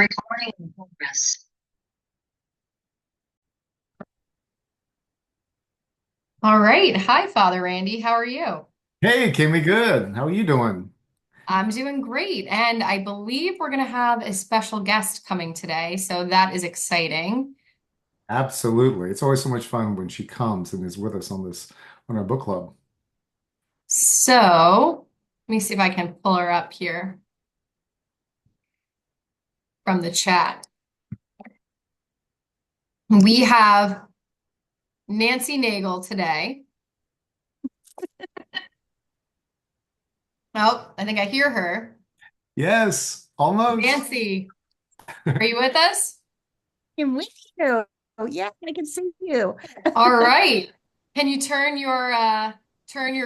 Recording in progress. All right. Hi, Father Randy. How are you? Hey, Kimmy, good. How are you doing? I'm doing great. And I believe we're going to have a special guest coming today. So that is exciting. Absolutely. It's always so much fun when she comes and is with us on our book club. So let me see if I can pull her up here from the chat. We have Nancy Naigle today. Oh, I think I hear her. Yes, almost. Nancy, are you with us? I'm with you. Oh, yeah, I can see you. All right. Can you turn your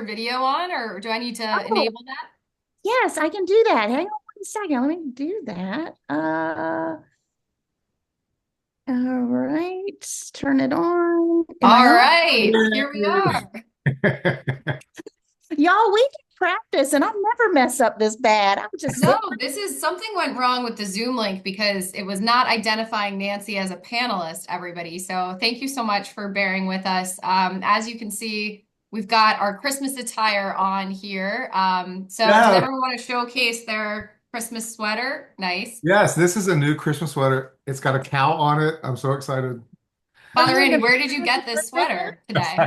video on, or do I need to Oh, enable that? yes, I can do that. Hang on one second. Let me do that. All right. Turn it on. Am All I on? right, here we are. Y'all, we can practice and I'll never mess up this bad. I'm just No, sitting. this is something went wrong with the Zoom link because it was not identifying Nancy as a panelist, everybody. So thank you so much for bearing with us. As you can see, we've got our Christmas attire on here. So does Yeah. everyone want to showcase their Christmas sweater? Nice. Yes, this is a new Christmas sweater. It's got a cow on it. I'm so excited. Are Father you in Randy, the where did you get this sweater today?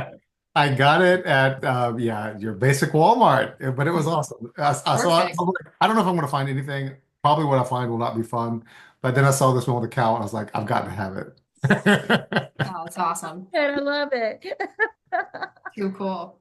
I got it at yeah, your basic Walmart, but it was awesome. I saw it. Perfect. I don't know if I'm going to find anything. Probably what I find will not be fun. But then I saw this one with a cow, and I was like, I've got to have it. Oh, it's awesome. I love it. Too cool.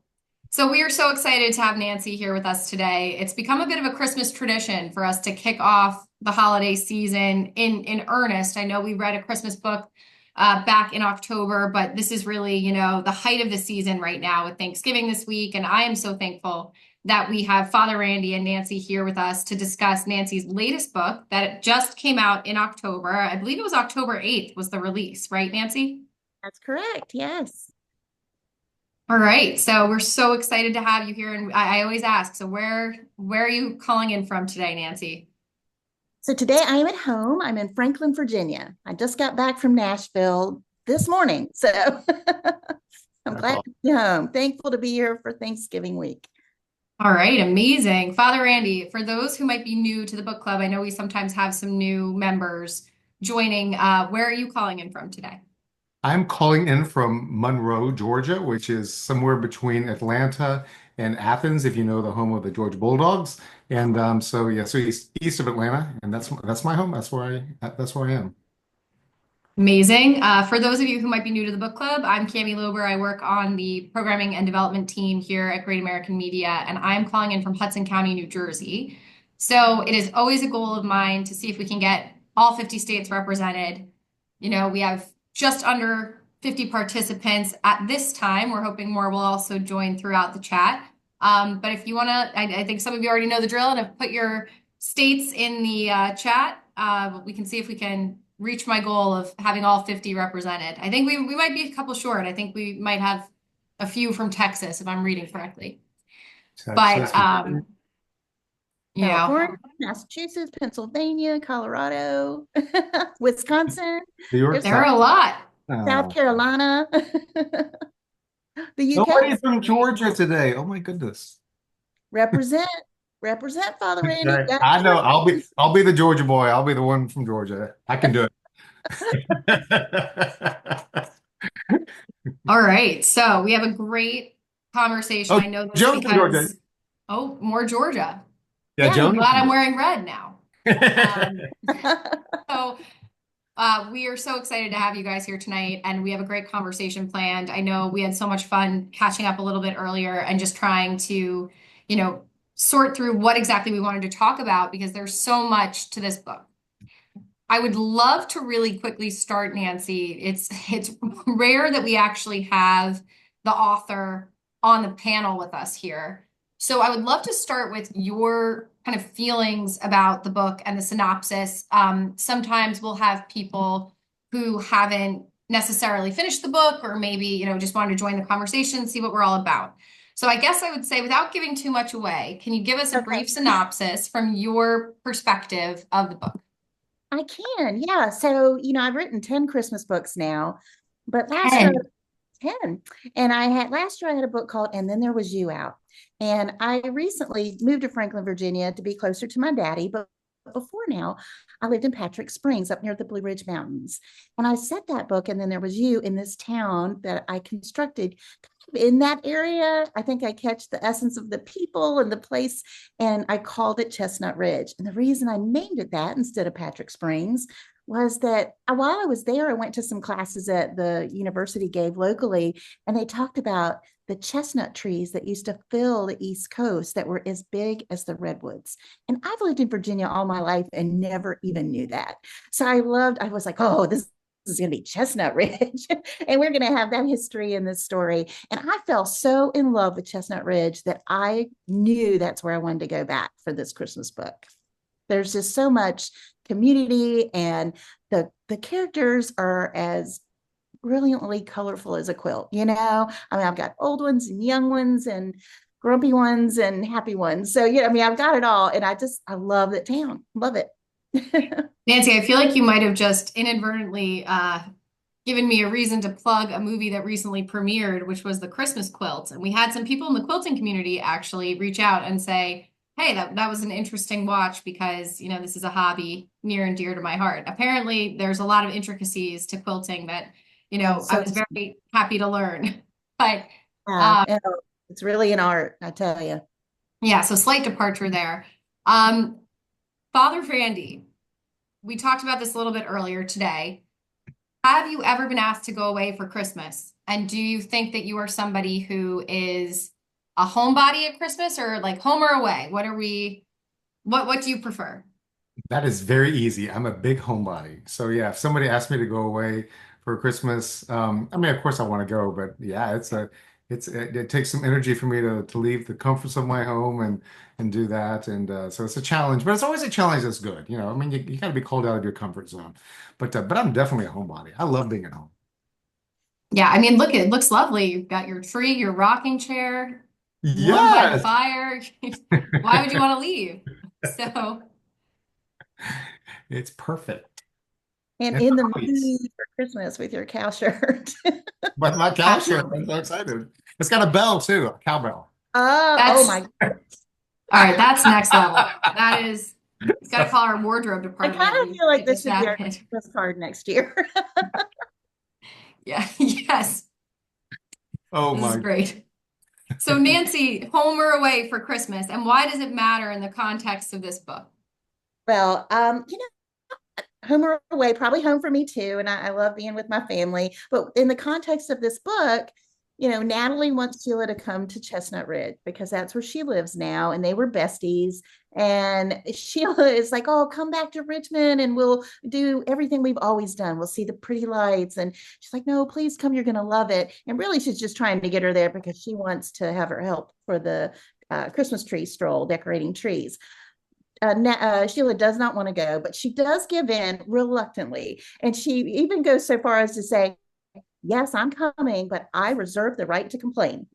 So we are so excited to have Nancy here with us today. It's become a bit of a Christmas tradition for us to kick off the holiday season in earnest. I know we read a Christmas book back in October, but this is really, the height of the season right now with Thanksgiving this week. And I am so thankful that we have Father Randy and Nancy here with us to discuss Nancy's latest book that just came out in October. I believe it was October 8th was the release, right, Nancy? That's correct. Yes. All right, so we're so excited to have you here, and I always ask, so where are you calling in from today, Nancy? So today I am at home. I'm in Franklin, Virginia. I just got back from Nashville this morning. So I'm That's glad all. to be home. Thankful to be here for Thanksgiving week. All right, amazing. Father Randy, for those who might be new to the book club, I know we sometimes have some new members joining. Where are you calling in from today? I'm calling in from Monroe, Georgia, which is somewhere between Atlanta and Athens, if you know the home of the Georgia Bulldogs. And so yeah, so east of Atlanta, and that's my home. That's where I am. Amazing. For those of you who might be new to the book club, I'm Cami Lober. I work on the programming and development team here at Great American Media, and I'm calling in from Hudson County, New Jersey. So it is always a goal of mine to see if we can get all 50 states represented. We have just under 50 participants at this time. We're hoping more will also join throughout the chat. But if you want to, I think some of you already know the drill and have put your states in the chat. We can see if we can reach my goal of having all 50 represented. I think we might be a couple short. I think we might have a few from Texas, if I'm reading correctly. But Texas, California, Massachusetts, Pennsylvania, Colorado, Wisconsin. New York, There's there some are a lot. South uh, Carolina, the UK. nobody from Georgia today. Oh my goodness. Represent, represent, Father Randy. Okay. I know. I'll be the Georgia boy. I'll be the one from Georgia. I can do it. All right. So we have a great conversation. Oh, I know this Joe's from Georgia. because, oh, more Georgia. Yeah, Yeah. I'm Joan is glad from I'm Georgia. wearing red now. So we are so excited to have you guys here tonight, and we have a great conversation planned. I know we had so much fun catching up a little bit earlier and just trying to, you know, sort through what exactly we wanted to talk about because there's so much to this book. I would love to really quickly start, Nancy. It's rare that we actually have the author on the panel with us here. So I would love to start with your kind of feelings about the book and the synopsis. Sometimes we'll have people who haven't necessarily finished the book or maybe, just wanted to join the conversation, see what we're all about. So I guess I would say, without giving too much away, can you give us a Okay. brief synopsis from your perspective of the book? I can, yeah. So, I've written 10 Christmas books now, but last year 10. 10. And I had last year I had a book called And Then There Was You out. And I recently moved to Franklin, Virginia to be closer to my daddy, but before now, I lived in Patrick Springs up near the Blue Ridge Mountains. And I set that book, And Then There Was You, in this town that I constructed kind of in that area. I think I catch the essence of the people and the place, and I called it Chestnut Ridge. And the reason I named it that instead of Patrick Springs was that while I was there, I went to some classes that the university gave locally, and they talked about the chestnut trees that used to fill the East Coast that were as big as the redwoods. And I've lived in Virginia all my life and never even knew that. So I was like, oh, this is going to be Chestnut Ridge. And we're going to have that history in this story. And I fell so in love with Chestnut Ridge that I knew that's where I wanted to go back for this Christmas book. There's just so much community, and the characters are as brilliantly colorful as a quilt. I mean, I've got old ones and young ones and grumpy ones and happy ones. So I mean, I've got it all, and I love that town. Love it. Nancy, I feel like you might have just inadvertently given me a reason to plug a movie that recently premiered, which was The Christmas Quilt. And we had some people in the quilting community actually reach out and say, hey, that was an interesting watch because, this is a hobby near and dear to my heart. Apparently, there's a lot of intricacies to quilting that, I So was very happy to learn. But it's really an art, I tell you. yeah, so slight departure there. Father Frandy, we talked about this a little bit earlier today. Have you ever been asked to go away for Christmas? And do you think that you are somebody who is a homebody at Christmas or like home or away? What do you prefer? That is very easy. I'm a big homebody. So yeah, if somebody asked me to go away for Christmas, I mean, of course I want to go, but yeah, it takes some energy for me to leave the comforts of my home and do that. And so it's a challenge, but it's always a challenge that's good. I mean, you got to be called out of your comfort zone. But I'm definitely a homebody. I love being at home. Yeah, I mean, look, it looks lovely. You've got your tree, your rocking chair, warm by the Yes. fire. Why would you want to leave? So, It's perfect. And And in the hobbies. mood for Christmas with your cow shirt. But my cow shirt, I'm so excited. It's got a bell too, a cowbell. Oh that's my. all right. That's next level. That is, we've got to call our wardrobe I department kind of and feel like get this this should be our added. Christmas card next year. Yeah, yes, Oh this is my. great. So, Nancy, home or away for Christmas, and why does it matter in the context of this book? Well, home or away, probably home for me too. And I love being with my family. But in the context of this book, Natalie wants Sheila to come to Chestnut Ridge because that's where she lives now. And they were besties. And Sheila is like, oh, come back to Richmond and we'll do everything we've always done. We'll see the pretty lights. And she's like, no, please come. You're going to love it. And really, she's just trying to get her there because she wants to have her help for the Christmas tree stroll, decorating trees. Sheila does not want to go, but she does give in reluctantly. And she even goes so far as to say, yes, I'm coming, but I reserve the right to complain.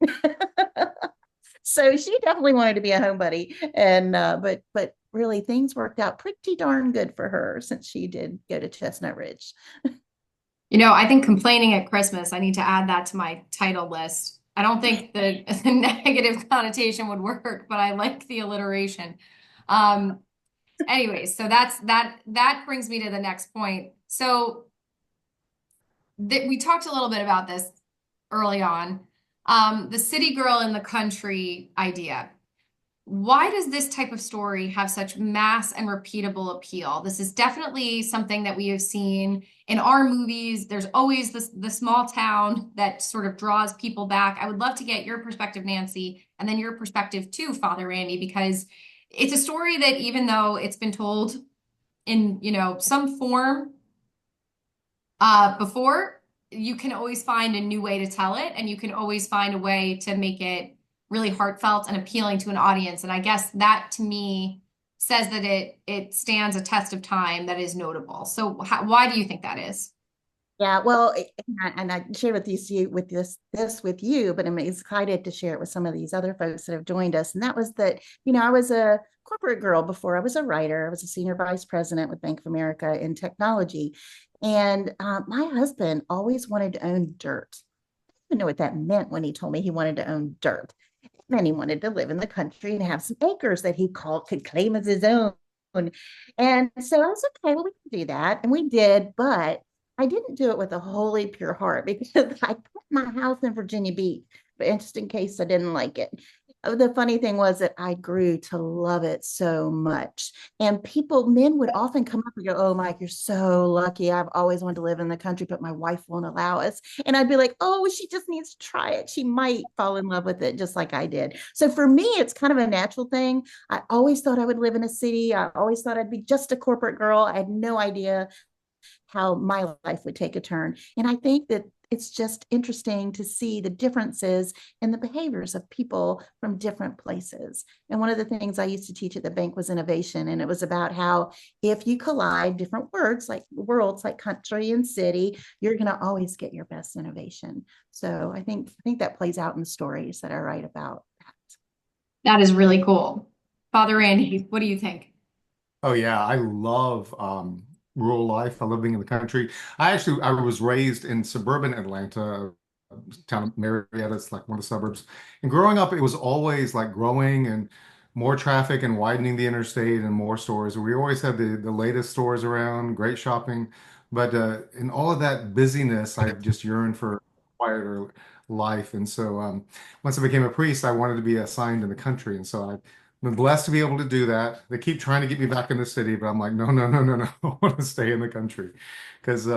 So she definitely wanted to be a homebody. And but really things worked out pretty darn good for her since she did go to Chestnut Ridge. I think complaining at Christmas, I need to add that to my title list. I don't think the negative connotation would work, but I like the alliteration. Um, Anyways, so that brings me to the next point. So we talked a little bit about this early on. The city girl in the country idea. Why does this type of story have such mass and repeatable appeal? This is definitely something that we have seen in our movies. There's always the small town that sort of draws people back. I would love to get your perspective, Nancy, and then your perspective too, Father Randy, because it's a story that even though it's been told in, some form before, you can always find a new way to tell it, and you can always find a way to make it really heartfelt and appealing to an audience. And I guess that to me says that it stands a test of time that is notable. So why do you think that is? Yeah, well, and I shared with this with you, but I'm excited to share it with some of these other folks that have joined us. And that was that, I was a corporate girl before I was a writer. I was a senior vice president with Bank of America in technology. And my husband always wanted to own dirt. I didn't know what that meant when he told me he wanted to own dirt. And he wanted to live in the country and have some acres that he could claim as his own. And so I was okay, well, we can do that. And we did, but I didn't do it with a wholly pure heart because I put my house in Virginia Beach, but just in case I didn't like it. The funny thing was that I grew to love it so much. And men would often come up and go, "Oh, Mike, you're so lucky. I've always wanted to live in the country, but my wife won't allow us." And I'd be like, "Oh, she just needs to try it. She might fall in love with it just like I did." So for me, it's kind of a natural thing. I always thought I would live in a city. I always thought I'd be just a corporate girl. I had no idea how my life would take a turn. And I think that it's just interesting to see the differences in the behaviors of people from different places. And one of the things I used to teach at the bank was innovation. And it was about how if you collide different worlds like country and city, you're going to always get your best innovation. So I think that plays out in the stories that I write about. That is really cool. Father Randy, what do you think? Oh yeah, I love rural life. I love being in the country. I was raised in suburban Atlanta, town of Marietta. It's like one of the suburbs. And growing up, it was always like growing and more traffic and widening the interstate and more stores. We always had the latest stores around, great shopping. But in all of that busyness, I just yearned for a quieter life. And so once I became a priest, I wanted to be assigned in the country. And so I've been blessed to be able to do that. They keep trying to get me back in the city, but I'm like, no, no, no, no, no. I want to stay in the country because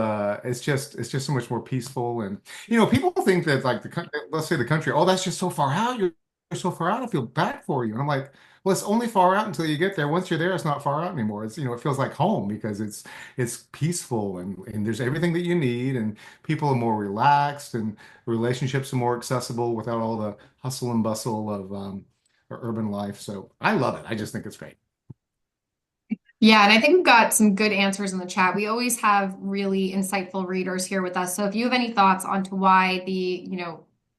it's just so much more peaceful. And people think that like let's say the country, oh, that's just so far out. You're so far out. I feel bad for you. And I'm like, well, it's only far out until you get there. Once you're there, it's not far out anymore. It feels like home because it's peaceful and there's everything that you need, and people are more relaxed, and relationships are more accessible without all the hustle and bustle of urban life. So I love it. I just think it's great. Yeah, and I think we've got some good answers in the chat. We always have really insightful readers here with us. So if you have any thoughts onto why the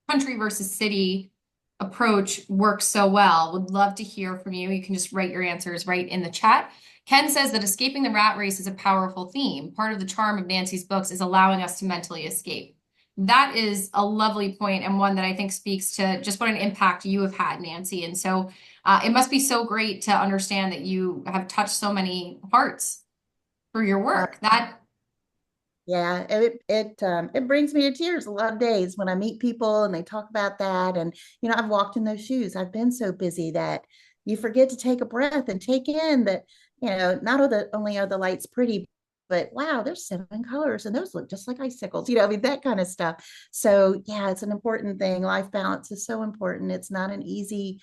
country versus city approach works so well, would love to hear from you. You can just write your answers right in the chat. Ken says that escaping the rat race is a powerful theme. Part of the charm of Nancy's books is allowing us to mentally escape. That is a lovely point and one that I think speaks to just what an impact you have had, Nancy. And so it must be so great to understand that you have touched so many hearts through your Uh, work. That Yeah, it brings me to tears a lot of days when I meet people and they talk about that. And I've walked in those shoes. I've been so busy that you forget to take a breath and take in that, not only are the lights pretty, but wow, there's 7 colors and those look just like icicles, I mean, that kind of stuff. So yeah, it's an important thing. Life balance is so important. It's not an easy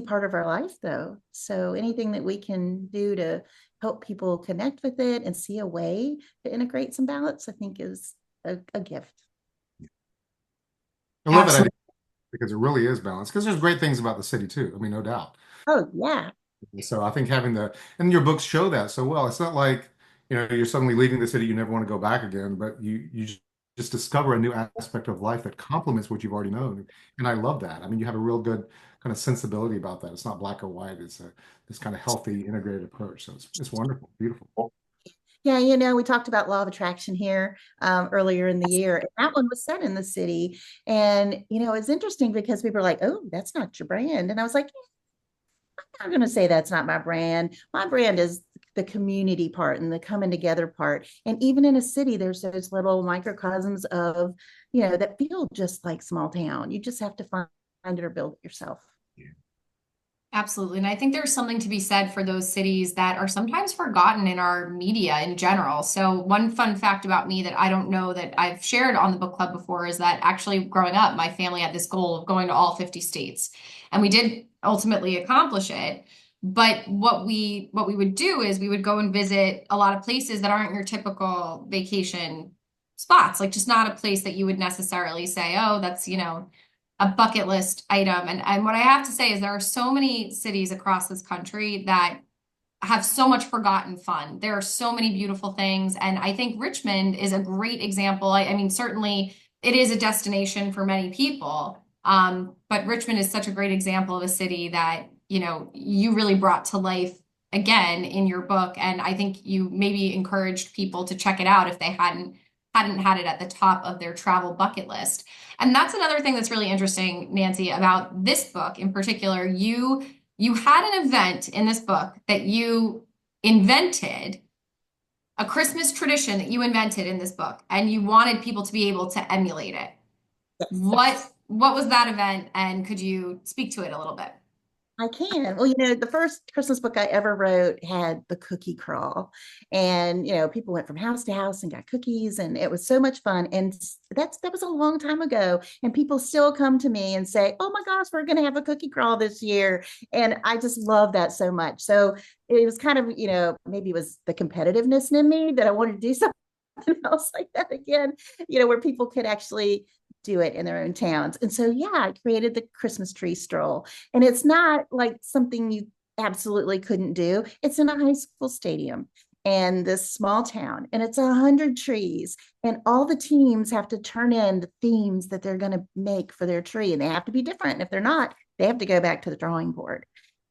part of our life though. So anything that we can do to help people connect with it and see a way to integrate some balance, I think is a gift. I love that idea absolutely. because it really is balanced. Because there's great things about the city too. I mean, no doubt. Oh yeah. So I think and your books show that so well. It's not like, you're suddenly leaving the city, you never want to go back again, but you just discover a new aspect of life that complements what you've already known. And I love that. I mean, you have a real good kind of sensibility about that. It's not black or white. It's this kind of healthy, integrated approach. So it's wonderful, beautiful. Yeah, we talked about law of attraction here earlier in the year. And that one was set in the city. And, it's interesting because people were like, oh, that's not your brand. And I was like, I'm going to say that's not my brand. My brand is the community part and the coming together part. And even in a city, there's those little microcosms of, that feel just like small town. You just have to find it or build it yourself. Absolutely. And I think there's something to be said for those cities that are sometimes forgotten in our media in general. So, one fun fact about me that I don't know that I've shared on the book club before is that actually growing up, my family had this goal of going to all 50 states. And we did ultimately accomplish it. But what we would do is we would go and visit a lot of places that aren't your typical vacation spots, like just not a place that you would necessarily say, oh, that's a bucket list item. And what I have to say is there are so many cities across this country that have so much forgotten fun. There are so many beautiful things. And I think Richmond is a great example. I mean, certainly it is a destination for many people. But Richmond is such a great example of a city that, you really brought to life again in your book. And I think you maybe encouraged people to check it out if they hadn't had it at the top of their travel bucket list. And that's another thing that's really interesting, Nancy, about this book in particular. You had an event in this book that you invented, a Christmas tradition that you invented in this book, and you wanted people to be able to emulate it. What was that event, and could you speak to it a little bit? I can. Well, the first Christmas book I ever wrote had the cookie crawl. And, people went from house to house and got cookies, and it was so much fun. And that was a long time ago. And people still come to me and say, "Oh my gosh, we're going to have a cookie crawl this year." And I just love that so much. So it was kind of, maybe it was the competitiveness in me that I wanted to do something else like that again, where people could actually do it in their own towns. And so, yeah, I created the Christmas tree stroll. And it's not like something you absolutely couldn't do. It's in a high school stadium and this small town, and it's 100 trees. And all the teams have to turn in the themes that they're going to make for their tree. And they have to be different. And if they're not, they have to go back to the drawing board.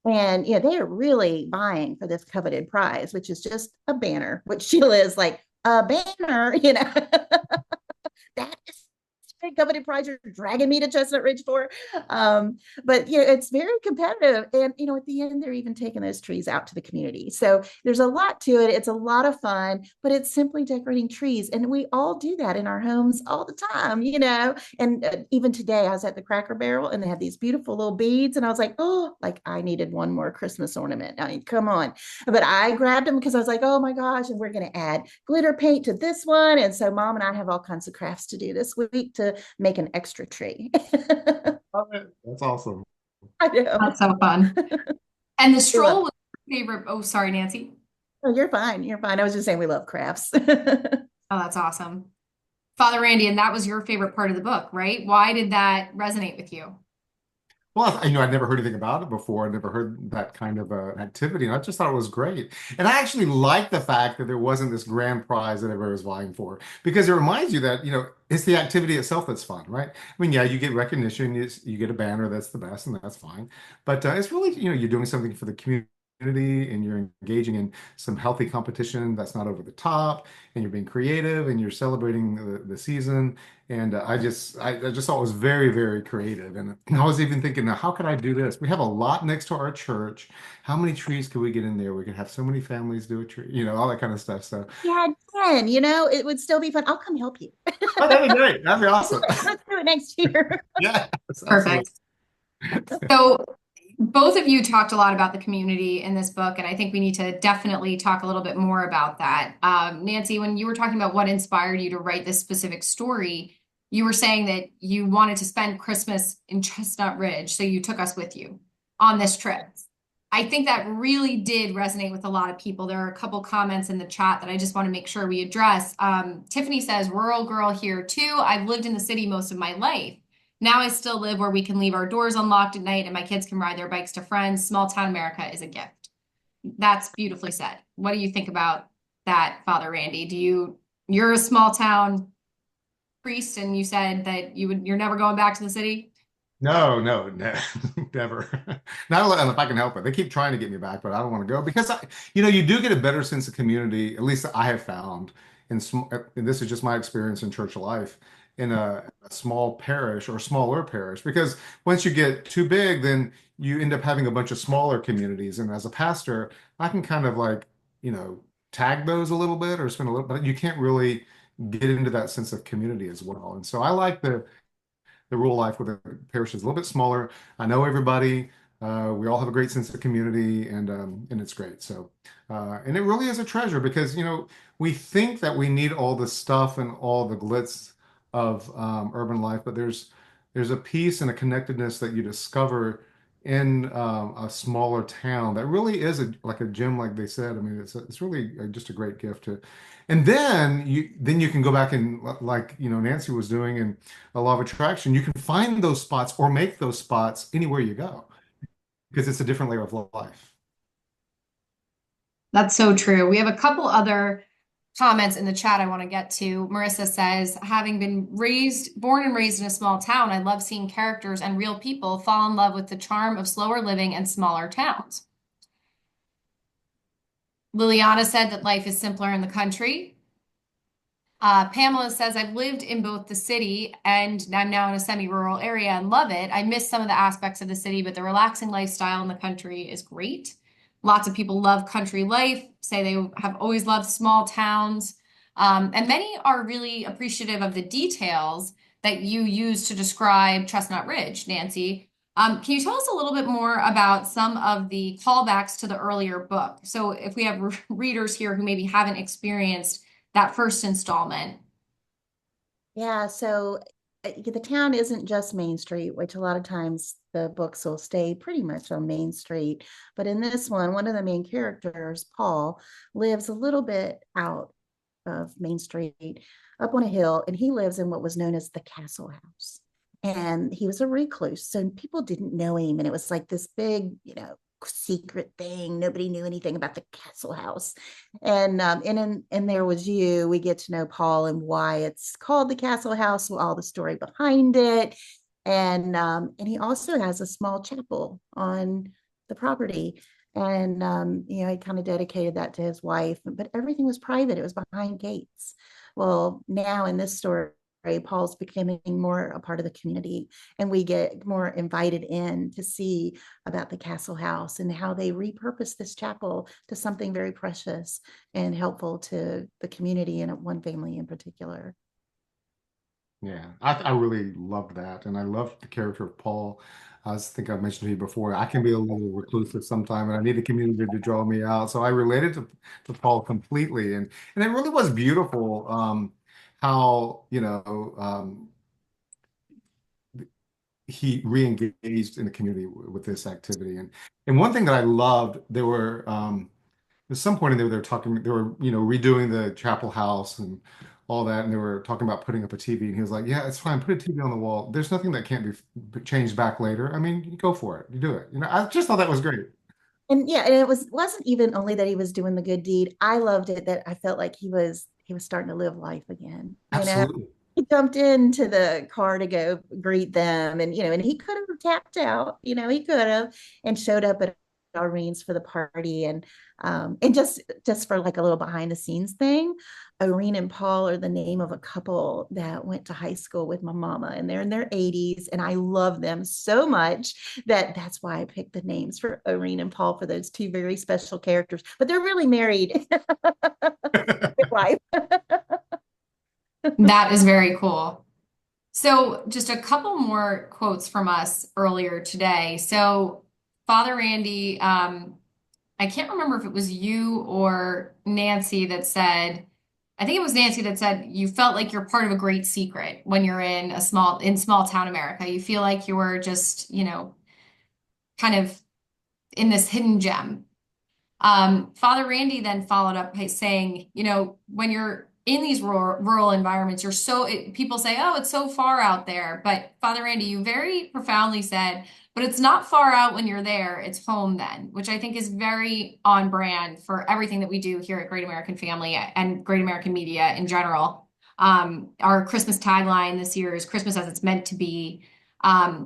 And they are really vying for this coveted prize, which is just a banner, which Sheila is like, a banner, that is coveted prize you're dragging me to Chestnut Ridge for. But it's very competitive. And at the end, they're even taking those trees out to the community. So there's a lot to it. It's a lot of fun, but it's simply decorating trees. And we all do that in our homes all the time, And even today, I was at the Cracker Barrel and they had these beautiful little beads. And I was like, oh, like I needed one more Christmas ornament. I mean, come on. But I grabbed them because I was like, oh my gosh, and we're going to add glitter paint to this one. And so Mom and I have all kinds of crafts to do this week to make an extra tree. Love it. That's awesome. I know. That's so fun. And the We love, stroll was your favorite. Oh, sorry, Nancy. oh, you're fine. You're fine. I was just saying we love crafts. Oh, that's awesome. Father Randy, and that was your favorite part of the book, right? Why did that resonate with you? Well, I'd never heard anything about it before. I never heard that kind of activity, and I just thought it was great. And I actually like the fact that there wasn't this grand prize that everybody was vying for, because it reminds you that, it's the activity itself that's fun, right? I mean, yeah, you get recognition, you get a banner, that's the best, and that's fine. But it's really, you're doing something for the community. And you're engaging in some healthy competition that's not over the top, and you're being creative, and you're celebrating the season. And I just thought it was very, very creative. And I was even thinking, now, how could I do this? We have a lot next to our church. How many trees could we get in there? We could have so many families do a tree, all that kind of stuff. So, Yeah, again, it would still be fun. I'll come help you. oh, that'd be great. That'd be awesome. Let's do it next year. Yeah, absolutely. Perfect. So both of you talked a lot about the community in this book, and I think we need to definitely talk a little bit more about that. Nancy, when you were talking about what inspired you to write this specific story, you were saying that you wanted to spend Christmas in Chestnut Ridge, so you took us with you on this trip. I think that really did resonate with a lot of people. There are a couple comments in the chat that I just want to make sure we address. Tiffany says, rural girl here too. I've lived in the city most of my life. Now I still live where we can leave our doors unlocked at night and my kids can ride their bikes to friends. Small town America is a gift. That's beautifully said. What do you think about that, Father Randy? You're a small town priest and you said that you're never going back to the city? No, no, never. Not if I can help it. They keep trying to get me back, but I don't want to go because you do get a better sense of community. At least I have found, and this is just my experience in church life, in a small parish or smaller parish. Because once you get too big, then you end up having a bunch of smaller communities. And as a pastor, I can kind of like, tag those a little bit or spend a little, but you can't really get into that sense of community as well. And so I like the rural life where the parish is a little bit smaller. I know everybody. We all have a great sense of community, and it's great. So, and it really is a treasure because we think that we need all the stuff and all the glitz of urban life, but there's a peace and a connectedness that you discover in a smaller town that really is like a gem, like they said. I mean, it's really just a great gift to. And then you can go back and like Nancy was doing in a law of attraction, you can find those spots or make those spots anywhere you go because it's a different layer of life. That's so true. We have a couple other comments in the chat I want to get to. Marissa says, having been born and raised in a small town, I love seeing characters and real people fall in love with the charm of slower living and smaller towns. Liliana said that life is simpler in the country. Pamela says, I've lived in both the city and I'm now in a semi-rural area and love it. I miss some of the aspects of the city, but the relaxing lifestyle in the country is great. Lots of people love country life, say they have always loved small towns. And many are really appreciative of the details that you use to describe Chestnut Ridge, Nancy. Can you tell us a little bit more about some of the callbacks to the earlier book? So if we have readers here who maybe haven't experienced that first installment. Yeah, so the town isn't just Main Street, which a lot of times the books will stay pretty much on Main Street. But in this one of the main characters, Paul, lives a little bit out of Main Street, up on a hill, and he lives in what was known as the Castle House. And he was a recluse, so people didn't know him, and it was like this big, secret thing. Nobody knew anything about the Castle House. And there was you. We get to know Paul and why it's called the Castle House, all the story behind it, and he also has a small chapel on the property. And he kind of dedicated that to his wife, but everything was private. It was behind gates. Well, now in this story, Paul's becoming more a part of the community, and we get more invited in to see about the Castle House and how they repurpose this chapel to something very precious and helpful to the community and one family in particular. Yeah, I really loved that, and I loved the character of Paul. Think I mentioned to you before. I can be a little reclusive sometimes, and I need a community to draw me out. So I related to Paul completely, and it really was beautiful. How he re-engaged in the community with this activity, and one thing that I loved, there were at some point in there, they were talking, they were, redoing the chapel house and all that, and they were talking about putting up a TV, and he was like, "Yeah, it's fine. Put a TV on the wall. There's nothing that can't be changed back later. I mean, you go for it. You do it." I just thought that was great. And yeah, and it wasn't even only that he was doing the good deed. I loved it that I felt like he was starting to live life again. Absolutely. He jumped into the car to go greet them, and he could have tapped out. He could have and showed up at Irene's for the party, and just for like a little behind the scenes thing. Irene and Paul are the name of a couple that went to high school with my mama, and they're in their 80s, and I love them so much that's why I picked the names for Irene and Paul, for those two very special characters. But they're really married. Good life. That is very cool. So, just a couple more quotes from us earlier today. So, Father Randy, I can't remember if it was you or Nancy that said, I think it was Nancy that said you felt like you're part of a great secret when you're in small town America. You feel like you're just, kind of in this hidden gem. Father Randy then followed up by saying, when you're in these rural environments, people say, oh, it's so far out there. But Father Randy, you very profoundly said, but it's not far out when you're there, it's home then, which I think is very on brand for everything that we do here at Great American Family and Great American Media in general. Our Christmas tagline this year is Christmas as it's meant to be.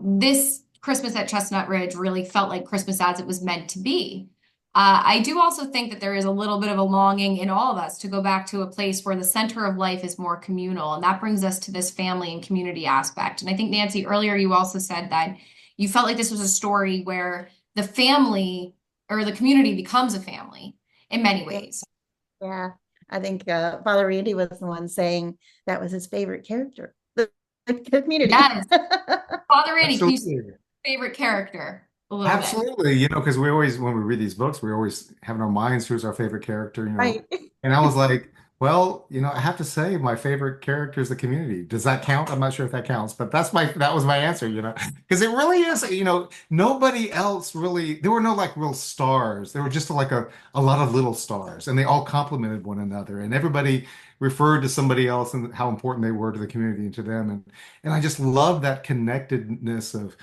This Christmas at Chestnut Ridge really felt like Christmas as it was meant to be. I do also think that there is a little bit of a longing in all of us to go back to a place where the center of life is more communal. And that brings us to this family and community aspect. And I think, Nancy, earlier you also said that you felt like this was a story where the family or the community becomes a family in many ways. Yeah, I think Father Randy was the one saying that was his favorite character, the community. Yes. Father Randy, can you say Absolutely. your favorite character a little bit? Absolutely, because we always, when we read these books, we always have in our minds who's our favorite character, Right. And I was like, well, I have to say my favorite character is the community. Does that count? I'm not sure if that counts, but that was my answer, because it really is, nobody else really, there were no like real stars. There were just like a lot of little stars, and they all complemented one another, and everybody referred to somebody else and how important they were to the community and to them. And I just love that connectedness of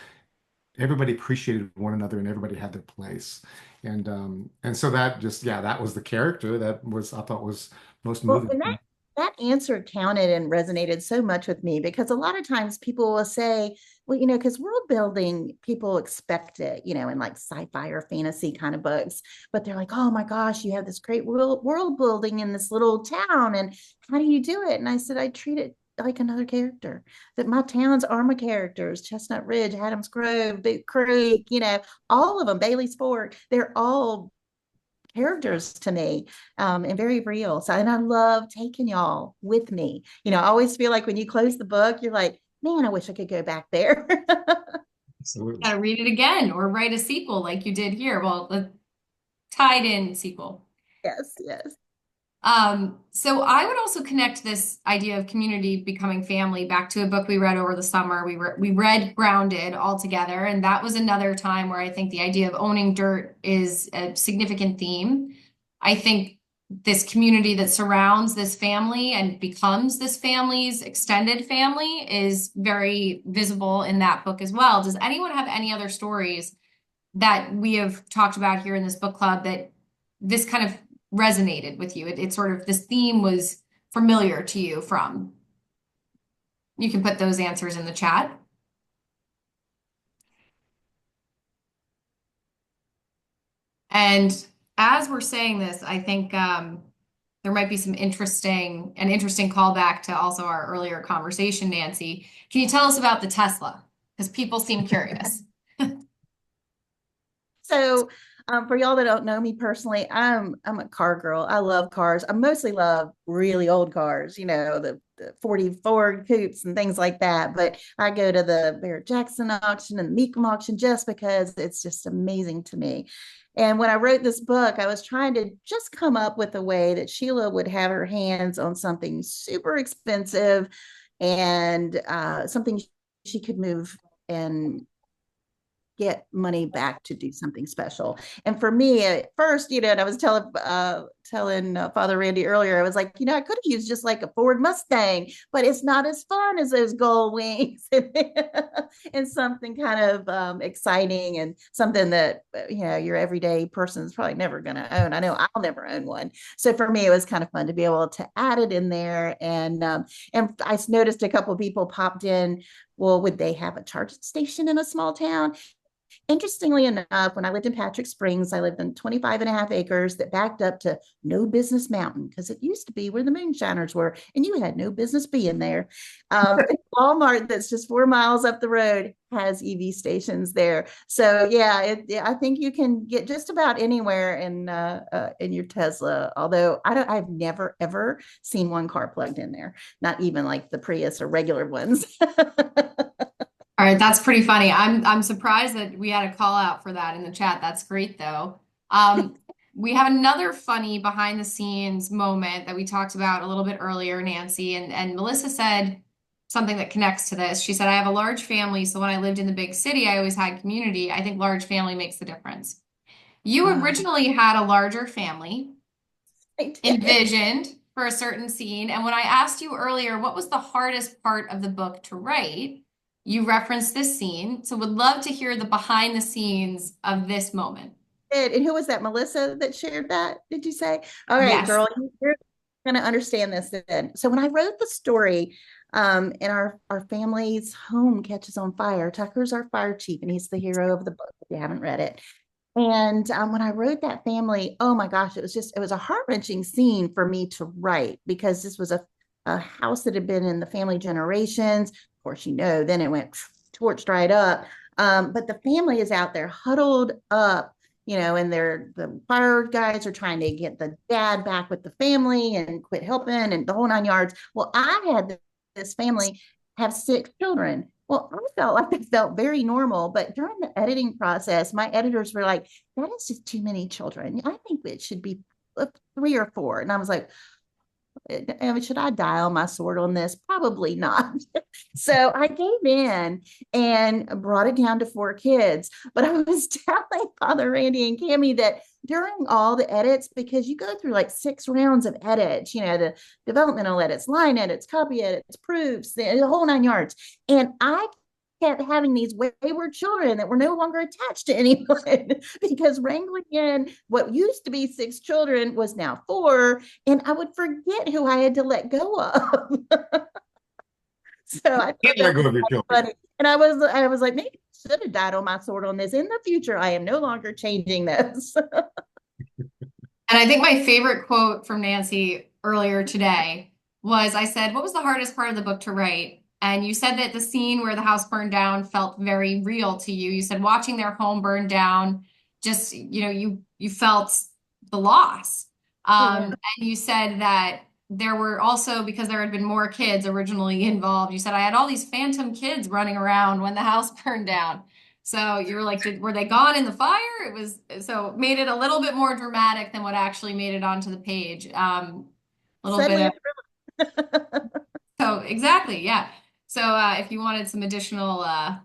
everybody appreciated one another and everybody had their place. And so that just, yeah, that was the character that was, I thought was most Well, moving. and that answer counted and resonated so much with me because a lot of times people will say, well, because world building, people expect it, in like sci-fi or fantasy kind of books, but they're like, oh my gosh, you have this great world building in this little town, and how do you do it? And I said, I treat it like another character. That my towns are my characters: Chestnut Ridge, Adams Grove, Boot Creek, all of them, Bailey's Fork. They're all characters to me, and very real. So, and I love taking y'all with me. I always feel like when you close the book, you're like, man, I wish I could go back there. Absolutely. Gotta read it again or write a sequel like you did here. Well, the tied in sequel. Yes, yes. So I would also connect this idea of community becoming family back to a book we read over the summer. We read Grounded all together, and that was another time where I think the idea of owning dirt is a significant theme. I think this community that surrounds this family and becomes this family's extended family is very visible in that book as well. Does anyone have any other stories that we have talked about here in this book club that this kind of resonated with you? It sort of, this theme was familiar to you from. You can put those answers in the chat. And as we're saying this, I think there might be an interesting callback to also our earlier conversation, Nancy. Can you tell us about the Tesla? Because people seem curious. So, for y'all that don't know me personally, I'm a car girl. I love cars. I mostly love really old cars, the 40 Ford coupes and things like that. But I go to the Barrett Jackson auction and the Meekum auction just because it's just amazing to me. And when I wrote this book, I was trying to just come up with a way that Sheila would have her hands on something super expensive, and something she could move and get money back to do something special. And for me, at first, and I was telling Father Randy earlier, I was like, I could have used just like a Ford Mustang, but it's not as fun as those gold wings, and something kind of exciting and something that your everyday person is probably never going to own. I know I'll never own one. So for me, it was kind of fun to be able to add it in there. And I noticed a couple of people popped in. Well, would they have a charging station in a small town? Interestingly enough, when I lived in Patrick Springs, I lived in 25 and a half acres that backed up to No Business Mountain, because it used to be where the moonshiners were, and you had no business being there. Walmart, that's just 4 miles up the road, has EV stations there. So yeah, I think you can get just about anywhere in your Tesla. Although I've never ever seen one car plugged in there, not even like the Prius or regular ones. All right, that's pretty funny. I'm surprised that we had a call out for that in the chat. That's great though. We have another funny behind the scenes moment that we talked about a little bit earlier, Nancy, and Melissa said something that connects to this. She said, I have a large family, so when I lived in the big city, I always had community. I think large family makes the difference. You originally had a larger family envisioned for a certain scene, and when I asked you earlier, what was the hardest part of the book to write? You referenced this scene, so would love to hear the behind the scenes of this moment. And who was that? Melissa that shared that? Did you say? All right, Yes. girl, you're going to understand this then. So when I wrote the story, and our family's home catches on fire. Tucker's our fire chief, and he's the hero of the book. If you haven't read it, and when I wrote that family, oh my gosh, it was a heart-wrenching scene for me to write, because this was a house that had been in the family generations. Of course, then it went torched right up. But the family is out there huddled up, and the fire guys are trying to get the dad back with the family and quit helping and the whole 9 yards. Well, I had this family have 6 children. Well, I felt like it felt very normal, but during the editing process, my editors were like, that is just too many children. I think it should be 3 or 4. And I was like, should I dial my sword on this? Probably not. So I gave in and brought it down to 4 kids. But I was telling Father Randy and Cammie that during all the edits, because you go through like 6 rounds of edits, the developmental edits, line edits, copy edits, proofs, the whole 9 yards. And I kept having these wayward children that were no longer attached to anyone because wrangling in what used to be 6 children was now 4, and I would forget who I had to let go of. So I thought Can't let that go was of your children. funny. And I was like, maybe I should have died on my sword on this. In the future, I am no longer changing this. And I think my favorite quote from Nancy earlier today was I said, "What was the hardest part of the book to write?" And you said that the scene where the house burned down felt very real to you. You said watching their home burn down, just, you felt the loss. Yeah. And you said that there were also, because there had been more kids originally involved, you said, I had all these phantom kids running around when the house burned down. So you were like, were they gone in the fire? It was so made it a little bit more dramatic than what actually made it onto the page. A little bit Suddenly, of so exactly, yeah. So if you wanted some additional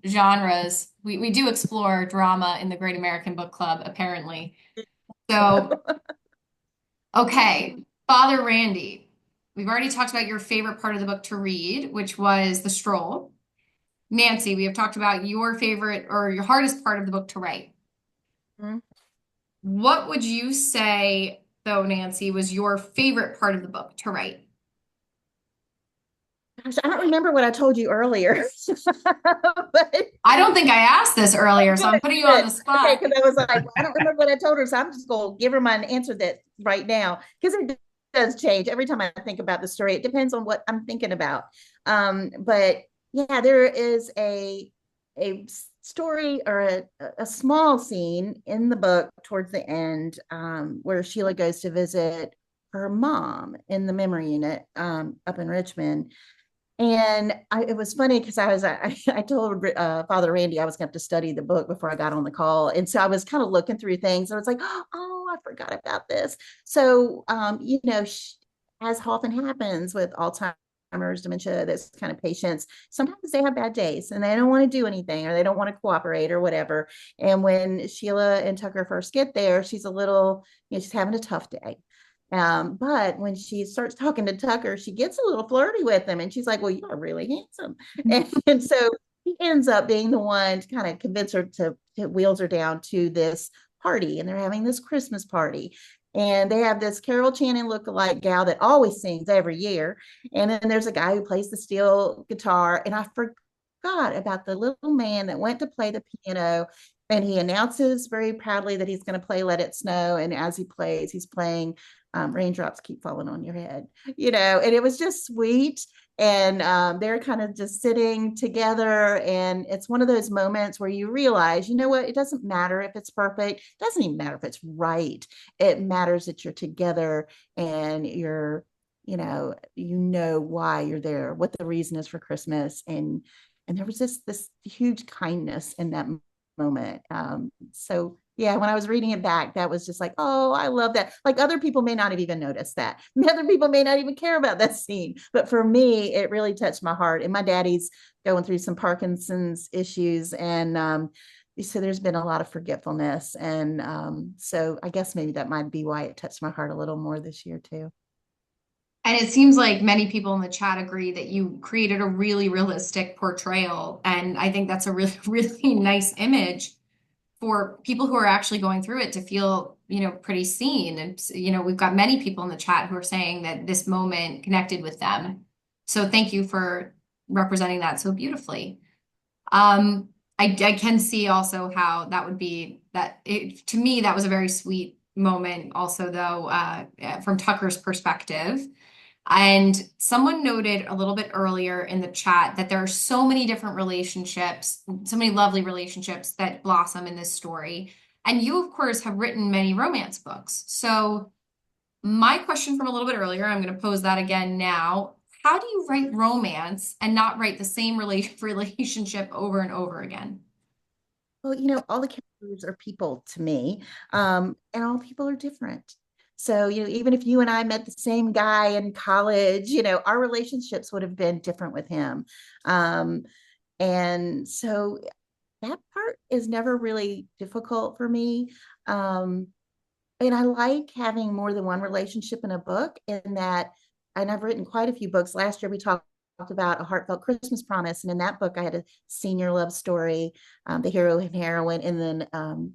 genres, we do explore drama in the Great American Book Club, apparently. So okay, Father Randy, we've already talked about your favorite part of the book to read, which was the stroll. Nancy, we have talked about your favorite or your hardest part of the book to write. Mhm. What would you say, though, Nancy, was your favorite part of the book to write? Gosh, I don't remember what I told you earlier, but I don't think I asked this oh, earlier, so I'm good, putting you on good. the Okay, spot. because I was like, well, I don't remember what I told her, so I'm just going to give her my answer that right now because it does change every time I think about the story. It depends on what I'm thinking about. But yeah, there is a story or a small scene in the book towards the end where Sheila goes to visit her mom in the memory unit up in Richmond. And it was funny because I told Father Randy I was going to have to study the book before I got on the call, and so I was kind of looking through things. And I was like, oh, I forgot about this. So, as often happens with Alzheimer's, dementia, this kind of patients, sometimes they have bad days and they don't want to do anything or they don't want to cooperate or whatever. And when Sheila and Tucker first get there, she's a little, she's having a tough day. But when she starts talking to Tucker, she gets a little flirty with him and she's like, well, you are really handsome. And so he ends up being the one to kind of convince her to wheels her down to this party. And they're having this Christmas party. And they have this Carol Channing lookalike gal that always sings every year. And then there's a guy who plays the steel guitar. And I forgot about the little man that went to play the piano. And he announces very proudly that he's going to play Let It Snow. And as he plays, he's playing Raindrops Keep Falling on Your Head, and it was just sweet. And they're kind of just sitting together. And it's one of those moments where you realize, you know what, it doesn't matter if it's perfect. It doesn't even matter if it's right. It matters that you're together and you know why you're there, what the reason is for Christmas. And there was this huge kindness in that moment. So yeah, when I was reading it back, that was just like, oh, I love that. Like other people may not have even noticed that. Other people may not even care about that scene. But for me, it really touched my heart. And my daddy's going through some Parkinson's issues. And so there's been a lot of forgetfulness. And so I guess maybe that might be why it touched my heart a little more this year too. And it seems like many people in the chat agree that you created a really realistic portrayal. And I think that's a really, really nice image for people who are actually going through it to feel, pretty seen. And, we've got many people in the chat who are saying that this moment connected with them. So thank you for representing that so beautifully. I can see also how that would be to me, that was a very sweet moment also, though, from Tucker's perspective. And someone noted a little bit earlier in the chat that there are so many different relationships, so many lovely relationships that blossom in this story. And you, of course, have written many romance books. So my question from a little bit earlier, I'm going to pose that again now. How do you write romance and not write the same relationship over and over again? Well, all the characters are people to me, and all people are different. So, even if you and I met the same guy in college, our relationships would have been different with him. Um, and so that part is never really difficult for me. Um, and I like having more than one relationship in a book, in that, and I've written quite a few books. Last year we talked about A Heartfelt Christmas Promise. And in that book, I had a senior love story, the hero and heroine, and then,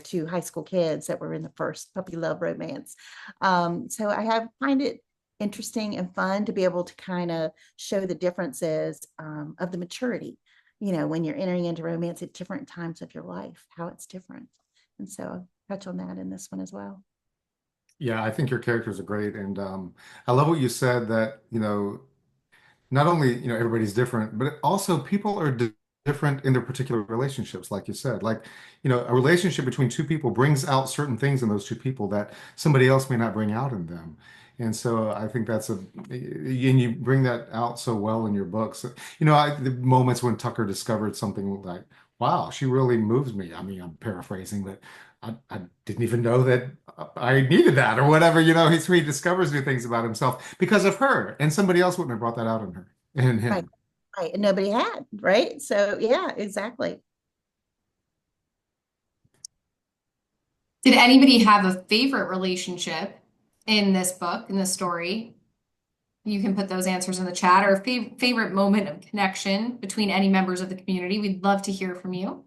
two high school kids that were in the first puppy love romance. So find it interesting and fun to be able to kind of show the differences of the maturity, when you're entering into romance at different times of your life, how it's different. And so I'll touch on that in this one as well. Yeah, I think your characters are great, and I love what you said that not only everybody's different, but also people are different in their particular relationships, like you said. Like a relationship between two people brings out certain things in those two people that somebody else may not bring out in them. And so I think and you bring that out so well in your books. The moments when Tucker discovered something like, wow, she really moves me. I mean, I'm paraphrasing, but I didn't even know that I needed that or whatever. He discovers new things about himself because of her, and somebody else wouldn't have brought that out in her and Right. him. Right. And nobody had, right? So yeah, exactly. Did anybody have a favorite relationship in this book, in this story? You can put those answers in the chat, or favorite moment of connection between any members of the community. We'd love to hear from you.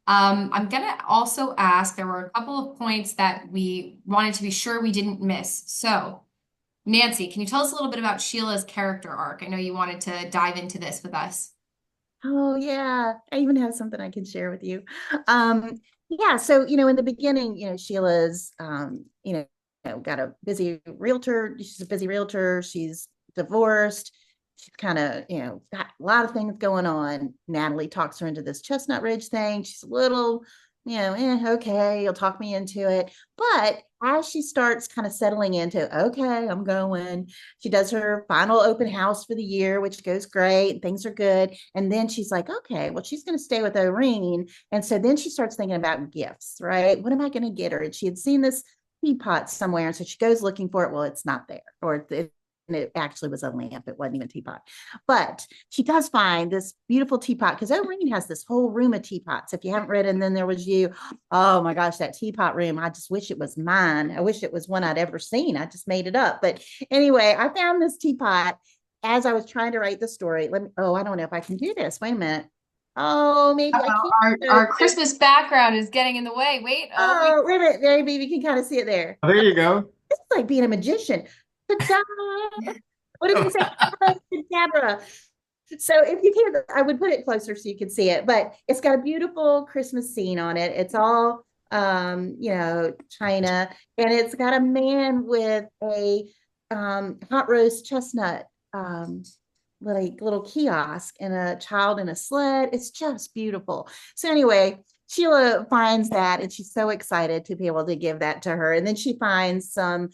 I'm gonna also ask, there were a couple of points that we wanted to be sure we didn't miss. So, Nancy, can you tell us a little bit about Sheila's character arc? I know you wanted to dive into this with us. Oh yeah, I even have something I can share with you. Yeah, so in the beginning, Sheila's got a busy realtor. She's a busy realtor. She's divorced. She's kind of, got a lot of things going on. Natalie talks her into this Chestnut Ridge thing. She's a little, okay, you'll talk me into it. But as she starts kind of settling into, okay, I'm going, she does her final open house for the year, which goes great. And things are good. And then she's like, okay, well, she's going to stay with Irene. And so then she starts thinking about gifts, right? What am I going to get her? And she had seen this teapot somewhere. And so she goes looking for it. Well, it's not there. And it actually was a lamp. It wasn't even a teapot. But she does find this beautiful teapot because Irene has this whole room of teapots. If you haven't read And Then There Was You, oh my gosh, that teapot room. I just wish it was mine. I wish it was one I'd ever seen. I just made it up. But anyway, I found this teapot as I was trying to write the story. I don't know if I can do this. Wait a minute. Oh, maybe I Uh-oh, can't. our Christmas background is getting in the way. Wait, oh my. Oh, wait a minute. There, baby, you can kind of see it there. Oh, there you go. It's like being a magician. Ta-da! What did they say? Deborah. So if you can, I would put it closer so you can see it. But it's got a beautiful Christmas scene on it. It's all China, and it's got a man with a hot roast chestnut little kiosk and a child in a sled. It's just beautiful. So anyway, Sheila finds that and she's so excited to be able to give that to her. And then she finds some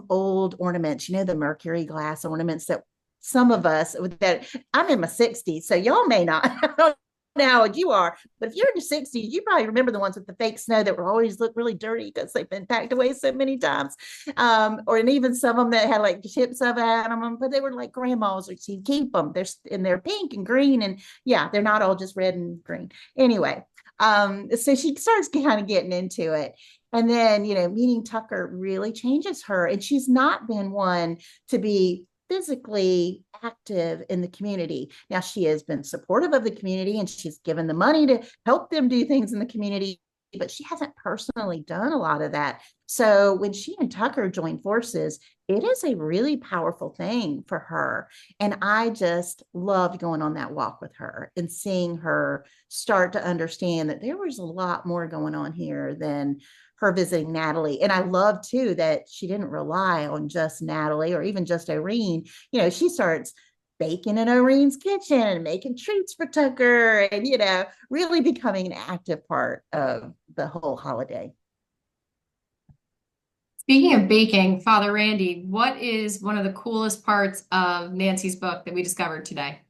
old ornaments, the mercury glass ornaments that some of us that I'm in my 60s, so y'all may not. I don't know how old you are, but if you're in your 60s, you probably remember the ones with the fake snow that were always look really dirty because they've been packed away so many times. And even some of them that had like chips of it on them, but they were like grandma's, or you keep them. They're pink and green, and yeah, they're not all just red and green. Anyway, so she starts kind of getting into it. And then, meeting Tucker really changes her. And she's not been one to be physically active in the community. Now, she has been supportive of the community and she's given the money to help them do things in the community, but she hasn't personally done a lot of that. So when she and Tucker join forces, it is a really powerful thing for her. And I just loved going on that walk with her and seeing her start to understand that there was a lot more going on here than her visiting Natalie. And I love too that she didn't rely on just Natalie or even just Irene. She starts baking in Irene's kitchen and making treats for Tucker and, really becoming an active part of the whole holiday. Speaking of baking, Father Randy, what is one of the coolest parts of Nancy's book that we discovered today?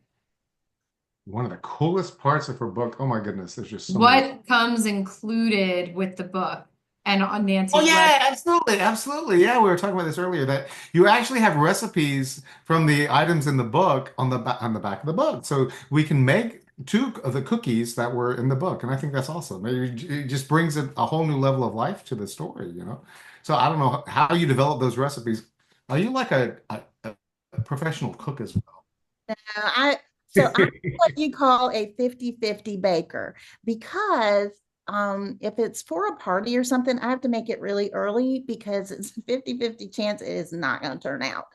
One of the coolest parts of her book. Oh my goodness, there's just so many. What comes included with the book and on Oh Nancy's web? yeah, absolutely, absolutely. Yeah, we were talking about this earlier that you actually have recipes from the items in the book on the back of the book, so we can make two of the cookies that were in the book, and I think that's awesome. It just brings a whole new level of life to the story. So I don't know how you develop those recipes. Are you like a professional cook as well? I I'm what you call a 50-50 baker because if it's for a party or something, I have to make it really early because it's a 50-50 chance it is not going to turn out.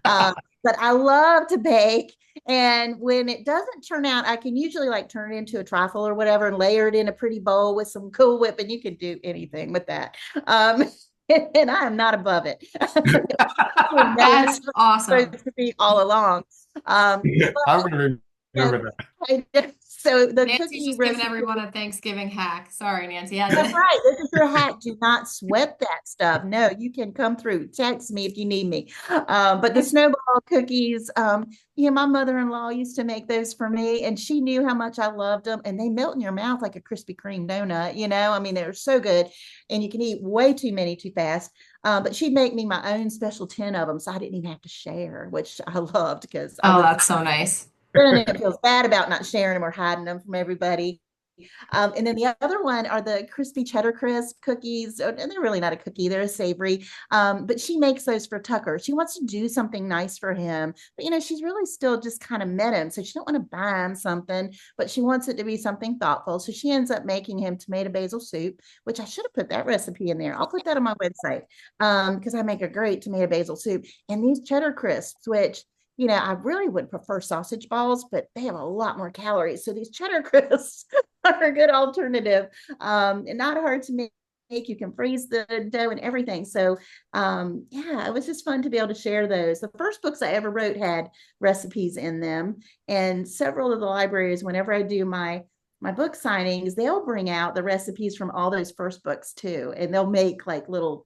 Uh, but I love to bake. And when it doesn't turn out, I can usually like turn it into a trifle or whatever and layer it in a pretty bowl with some Cool Whip, and you can do anything with that. Um, and I am not above it. That's awesome. Supposed to be all along. Yeah, I would Yes, remember that. so the Nancy's cookie just giving recipe, everyone a Thanksgiving hack. Sorry, Nancy. that's right. This is your hack. Do not sweat that stuff. No, you can come through. Text me if you need me. But the snowball cookies, my mother-in-law used to make those for me, and she knew how much I loved them. And they melt in your mouth like a Krispy Kreme donut. I mean, they're so good, and you can eat way too many too fast. But she'd make me my own special tin of them, so I didn't even have to share, which I loved because I Oh, was that's so nice. then it feels bad about not sharing them or hiding them from everybody. And then the other one are the crispy cheddar crisp cookies. And they're really not a cookie, they're a savory. But she makes those for Tucker. She wants to do something nice for him. But, she's really still just kind of met him. So she don't want to buy him something, but she wants it to be something thoughtful. So she ends up making him tomato basil soup, which I should have put that recipe in there. I'll put that on my website because I make a great tomato basil soup. And these cheddar crisps, which I really would prefer sausage balls, but they have a lot more calories. So these cheddar crisps are a good alternative and not hard to make. You can freeze the dough and everything. So, yeah, it was just fun to be able to share those. The first books I ever wrote had recipes in them, and several of the libraries, whenever I do my book signings, they'll bring out the recipes from all those first books too, and they'll make like little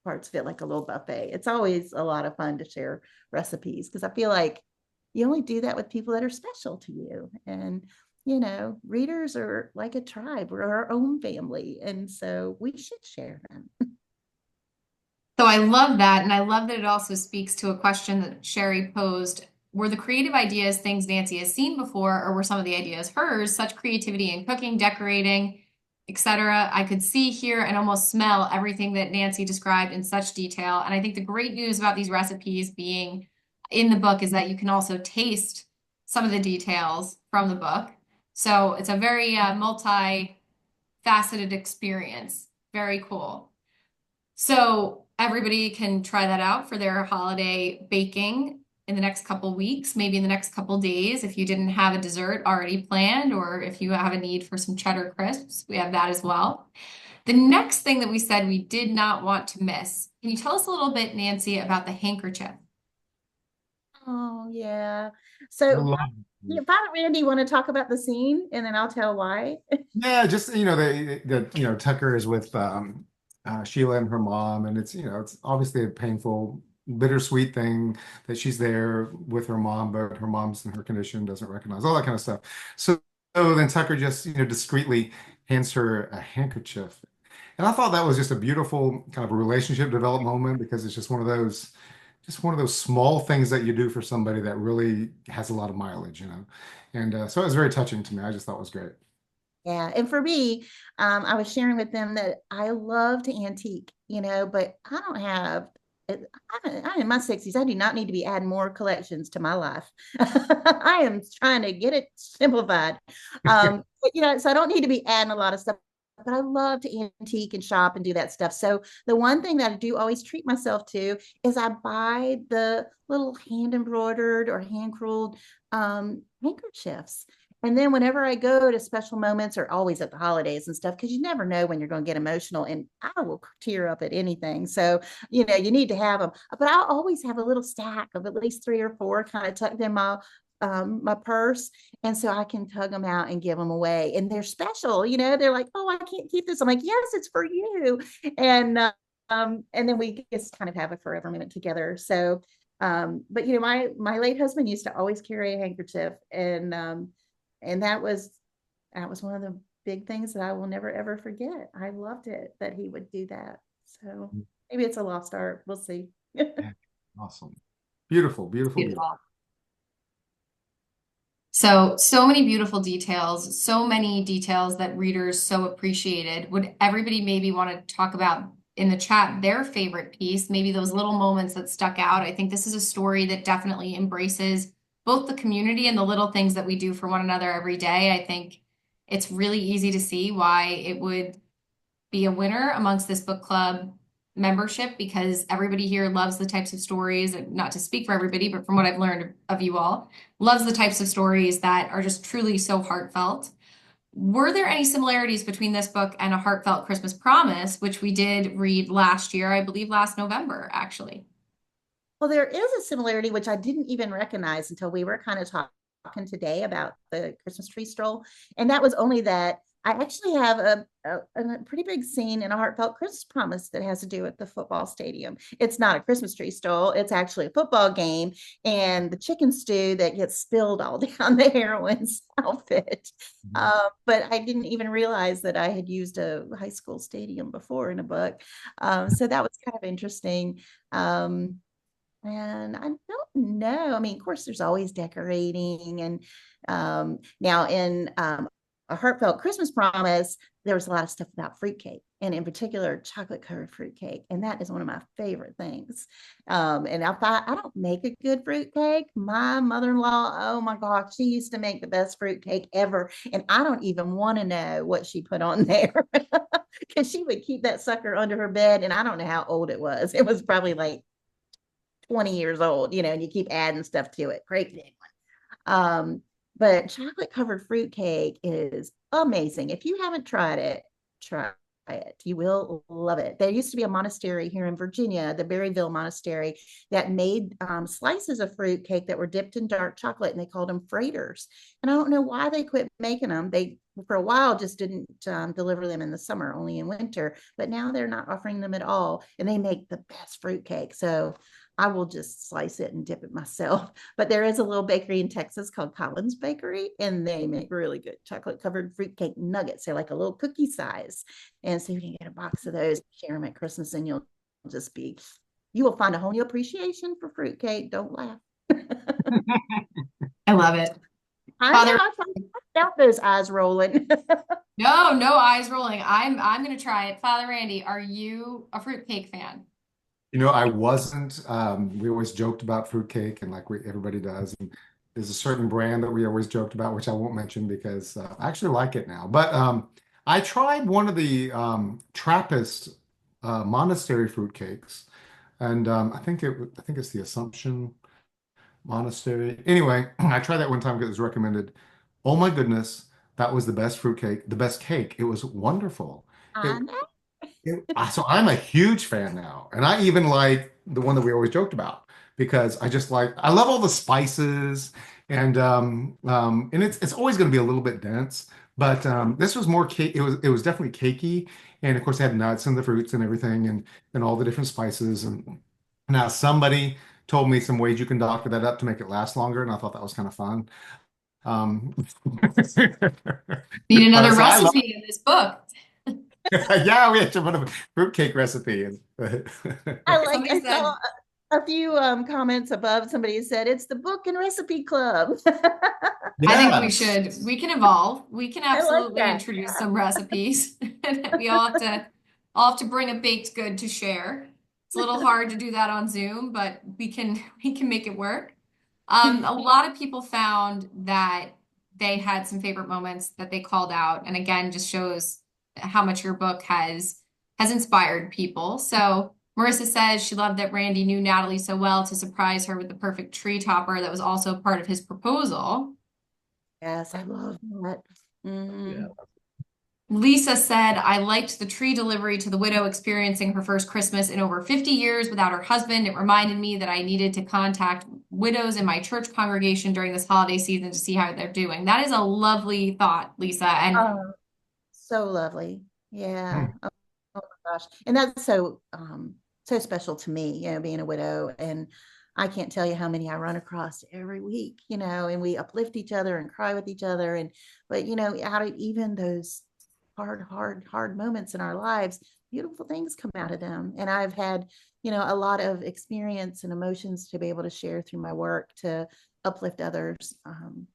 parts of it like a little buffet. It's always a lot of fun to share recipes because I feel like you only do that with people that are special to you. And, readers are like a tribe, we're our own family. And so we should share them. So I love that. And I love that it also speaks to a question that Sherry posed. Were the creative ideas things Nancy has seen before, or were some of the ideas hers? Such creativity in cooking, decorating, etc. I could see, hear, and almost smell everything that Nancy described in such detail. And I think the great news about these recipes being in the book is that you can also taste some of the details from the book. So it's a very multi-faceted experience. Very cool. So everybody can try that out for their holiday baking in the next couple weeks, maybe in the next couple days if you didn't have a dessert already planned, or if you have a need for some cheddar crisps, we have that as well. The next thing that we said we did not want to miss. Can you tell us a little bit, Nancy, about the handkerchief? Oh, yeah. I So, love Father Randy, want to talk about the scene and then I'll tell why? Yeah, just Tucker is with Sheila and her mom, and it's obviously a painful, bittersweet thing that she's there with her mom, but her mom's in her condition doesn't recognize all that kind of stuff. So then Tucker just discreetly hands her a handkerchief, and I thought that was just a beautiful kind of a relationship development moment because it's just one of those small things that you do for somebody that really has a lot of mileage. And so it was very touching to me. I just thought it was great. Yeah. And for me, I was sharing with them that I love to antique, but I don't have, I'm in my 60s. I do not need to be adding more collections to my life. I am trying to get it simplified. So I don't need to be adding a lot of stuff, but I love to antique and shop and do that stuff. So the one thing that I do always treat myself to is I buy the little hand embroidered or hand crewed handkerchiefs. And then whenever I go to special moments or always at the holidays and stuff, because you never know when you're going to get emotional, and I will tear up at anything. So, you need to have them. But I always have a little stack of at least 3 or 4 kind of tucked in my purse, and so I can tug them out and give them away. And they're special, they're like, oh, I can't keep this. I'm like, yes, it's for you. And then we just kind of have a forever minute together. So but my late husband used to always carry a handkerchief, and that was one of the big things that I will never ever forget. I loved it that he would do that. So maybe it's a lost art. We'll see. Yeah, awesome. Beautiful, beautiful, beautiful. Beautiful. So many beautiful details, so many details that readers so appreciated. Would everybody maybe want to talk about in the chat their favorite piece, maybe those little moments that stuck out? I think this is a story that definitely embraces both the community and the little things that we do for one another every day. I think it's really easy to see why it would be a winner amongst this book club membership because everybody here loves the types of stories, and not to speak for everybody, but from what I've learned of you all, loves the types of stories that are just truly so heartfelt. Were there any similarities between this book and A Heartfelt Christmas Promise, which we did read last year, I believe last November, actually? Well, there is a similarity which I didn't even recognize until we were kind of talking today about the Christmas tree stroll. And that was only that I actually have a pretty big scene in A Heartfelt Christmas Promise that has to do with the football stadium. It's not a Christmas tree stroll, it's actually a football game and the chicken stew that gets spilled all down the heroine's outfit. But I didn't even realize that I had used a high school stadium before in a book. So that was kind of interesting. And I don't know. I mean, of course, there's always decorating. And now in A Heartfelt Christmas Promise, there was a lot of stuff about fruitcake, and in particular, chocolate covered fruitcake. And that is one of my favorite things. And I thought, I don't make a good fruitcake. My mother in law, oh my gosh, she used to make the best fruitcake ever. And I don't even want to know what she put on there because she would keep that sucker under her bed. And I don't know how old it was. It was probably like 20 years old, and you keep adding stuff to it. Great big one. But chocolate covered fruitcake is amazing. If you haven't tried it, try it. You will love it. There used to be a monastery here in Virginia, the Berryville Monastery, that made slices of fruitcake that were dipped in dark chocolate, and they called them freighters. And I don't know why they quit making them. They, for a while, just didn't deliver them in the summer, only in winter. But now they're not offering them at all, and they make the best fruitcake. So I will just slice it and dip it myself. But there is a little bakery in Texas called Collins Bakery, and they make really good chocolate covered fruitcake nuggets. They're like a little cookie size. And so you can get a box of those, share them at Christmas, and you will find a whole new appreciation for fruitcake. Don't laugh. I love it. I Father, know, I felt those eyes rolling. no eyes rolling. I'm gonna try it. Father Randy, are you a fruitcake fan? I wasn't. We always joked about fruitcake, and like everybody does. And there's a certain brand that we always joked about, which I won't mention because I actually like it now. But I tried one of the Trappist monastery fruitcakes, and I think it's the Assumption Monastery. Anyway, I tried that one time because it was recommended. Oh my goodness, that was the best fruitcake, the best cake. It was wonderful. I It know. so I'm a huge fan now, and I even like the one that we always joked about because I love all the spices and it's always going to be a little bit dense, but this was more cake. It was definitely cakey, and of course it had nuts and the fruits and everything and all the different spices. And now somebody told me some ways you can doctor that up to make it last longer, and I thought that was kind of fun. Um, Need another but so I love. recipe in this book. Yeah, we actually put a fruitcake recipe in. I Somebody saw said, a few comments above. Somebody said it's the book and recipe club. I think Yes. we can evolve. We can I like absolutely that. introduce some recipes. We all have to bring a baked good to share. It's a little hard to do that on Zoom, but we can make it work. A lot of people found that they had some favorite moments that they called out, and again, just shows how much your book has inspired people. So Marissa says she loved that Randy knew Natalie so well to surprise her with the perfect tree topper that was also part of his proposal. Yes, I love that. Yeah. Mhm. Lisa said, I liked the tree delivery to the widow experiencing her first Christmas in over 50 years without her husband. It reminded me that I needed to contact widows in my church congregation during this holiday season to see how they're doing. That is a lovely thought, Lisa. And Oh, so lovely. Yeah. Mm. Oh my gosh. And that's so special to me, being a widow. And I can't tell you how many I run across every week, and we uplift each other and cry with each other. But out of even those hard moments in our lives, beautiful things come out of them. And I've had, a lot of experience and emotions to be able to share through my work to uplift others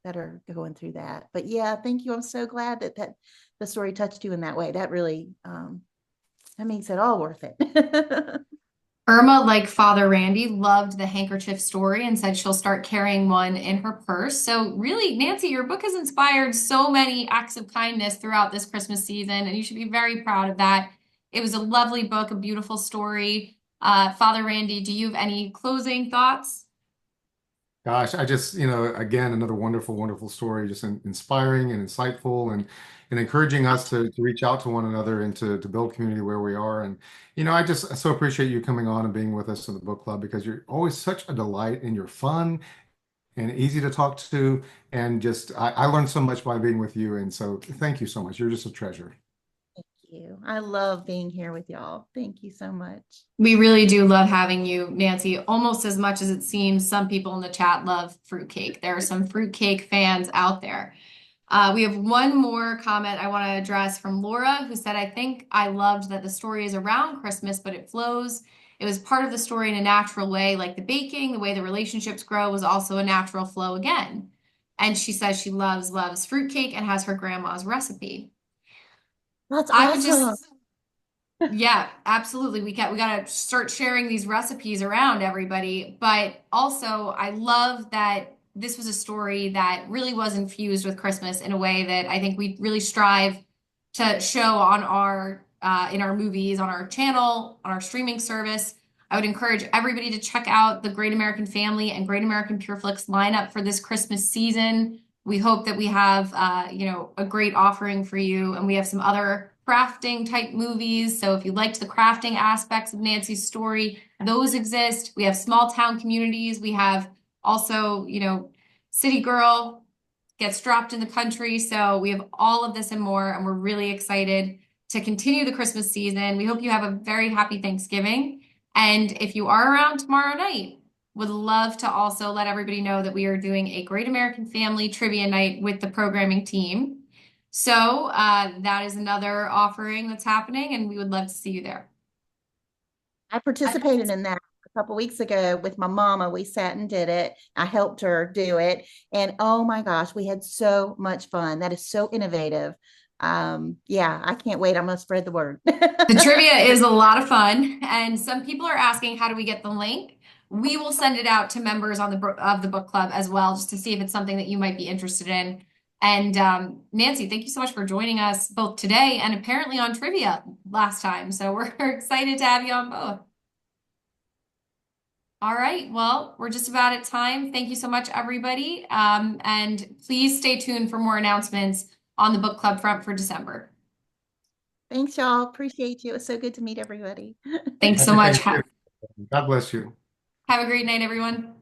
that are going through that. But yeah, thank you. I'm so glad that the story touched you in that way. That really that makes it all worth it. Irma, like Father Randy, loved the handkerchief story and said she'll start carrying one in her purse. So, really, Nancy, your book has inspired so many acts of kindness throughout this Christmas season, and you should be very proud of that. It was a lovely book, a beautiful story. Father Randy, do you have any closing thoughts? Gosh, I just, again, another wonderful, wonderful story, just inspiring and insightful and encouraging us to reach out to one another and to build community where we are. And, I just so appreciate you coming on and being with us in the book club because you're always such a delight and you're fun and easy to talk to. And just, I learned so much by being with you. And so thank you so much. You're just a treasure. Thank you. I love being here with y'all. Thank you so much. We really do love having you, Nancy, almost as much as it seems some people in the chat love fruitcake. There are some fruitcake fans out there. We have one more comment I want to address from Laura, who said, I think I loved that the story is around Christmas, but it flows. It was part of the story in a natural way, like the baking, the way the relationships grow was also a natural flow again. And she says she loves fruitcake and has her grandma's recipe. That's I would awesome. just yeah, absolutely. We gotta start sharing these recipes around everybody. But also, I love that this was a story that really was infused with Christmas in a way that I think we really strive to show on our in our movies, on our channel, on our streaming service. I would encourage everybody to check out the Great American Family and Great American Pure Flix lineup for this Christmas season. We hope that we have a great offering for you, and we have some other crafting type movies. So if you liked the crafting aspects of Nancy's story, those exist. We have small town communities. We have also, City Girl gets dropped in the country. So we have all of this and more, and we're really excited to continue the Christmas season. We hope you have a very happy Thanksgiving. And if you are around tomorrow night, would love to also let everybody know that we are doing a Great American Family trivia night with the programming team. So that is another offering that's happening, and we would love to see you there. I participated in that a couple weeks ago with my mama. We sat and did it. I helped her do it. And oh my gosh, we had so much fun. That is so innovative. Yeah, I can't wait. I'm gonna spread the word. The trivia is a lot of fun, and some people are asking, how do we get the link? We will send it out to members of the book club as well, just to see if it's something that you might be interested in. And Nancy, thank you so much for joining us both today and apparently on trivia last time. So we're excited to have you on both. All right, well, we're just about at time. Thank you so much, everybody. And please stay tuned for more announcements on the book club front for December. Thanks, y'all. Appreciate you. It was so good to meet everybody. Thanks so Happy much. Thanksgiving. God bless you. Have a great night, everyone.